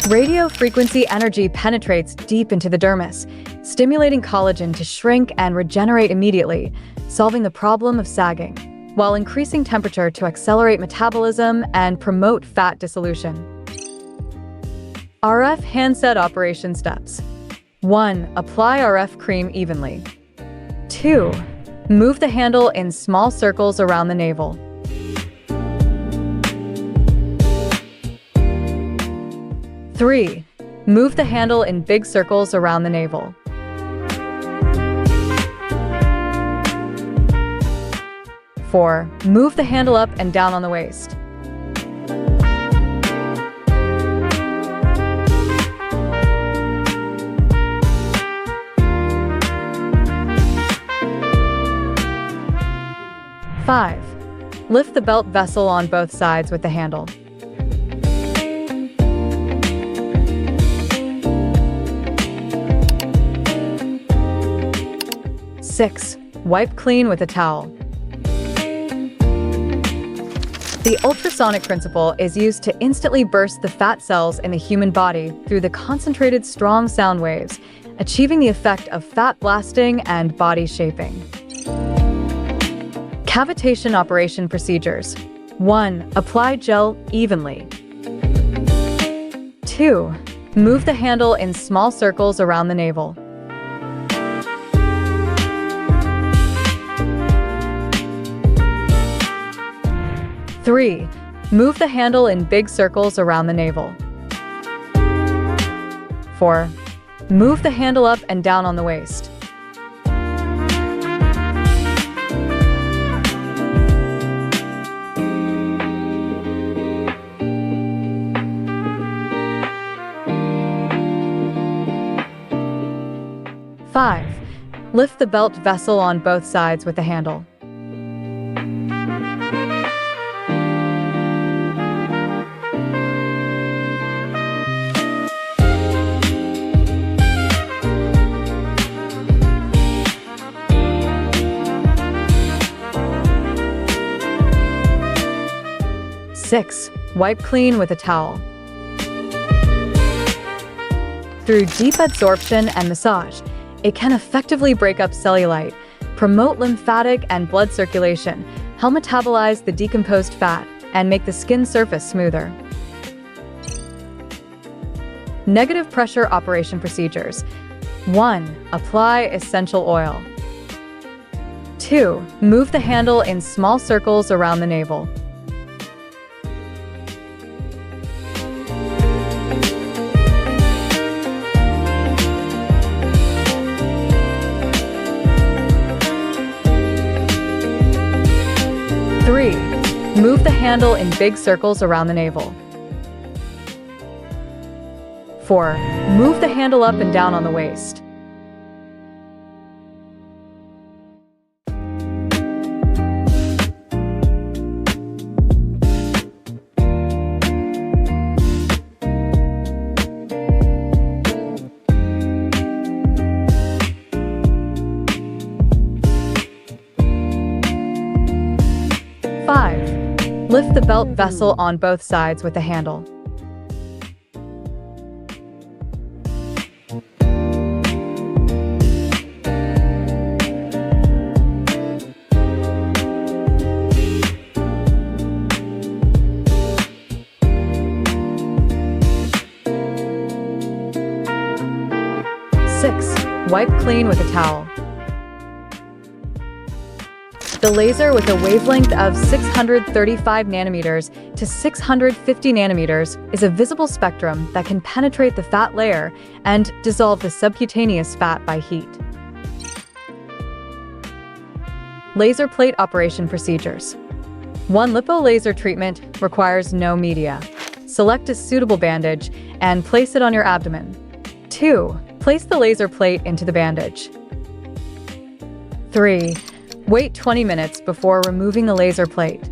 Radio frequency energy penetrates deep into the dermis, stimulating collagen to shrink and regenerate immediately, solving the problem of sagging, while increasing temperature to accelerate metabolism and promote fat dissolution. RF handset operation steps. 1. Apply RF cream evenly. 2. Move the handle in small circles around the navel. 3. Move the handle in big circles around the navel. 4. Move the handle up and down on the waist. 5. Lift the belt vessel on both sides with the handle. 6. Wipe clean with a towel. The ultrasonic principle is used to instantly burst the fat cells in the human body through the concentrated strong sound waves, achieving the effect of fat blasting and body shaping. Cavitation operation procedures. 1. Apply gel evenly. 2. Move the handle in small circles around the navel. 3. Move the handle in big circles around the navel. 4. Move the handle up and down on the waist. 5. Lift the belt vessel on both sides with the handle. 6. Wipe clean with a towel. Through deep absorption and massage, it can effectively break up cellulite, promote lymphatic and blood circulation, help metabolize the decomposed fat, and make the skin surface smoother. Negative pressure operation procedures. 1. Apply essential oil. 2. Move the handle in small circles around the navel. 3. Move the handle in big circles around the navel. 4. Move the handle up and down on the waist. 5. Lift the belt vessel on both sides with the handle. 6. Wipe clean with a towel. The laser with a wavelength of 635 nanometers to 650 nanometers is a visible spectrum that can penetrate the fat layer and dissolve the subcutaneous fat by heat. Laser plate operation procedures. 1. Lipo laser treatment requires no media. Select a suitable bandage and place it on your abdomen. 2. Place the laser plate into the bandage. 3. Wait 20 minutes before removing the laser plate.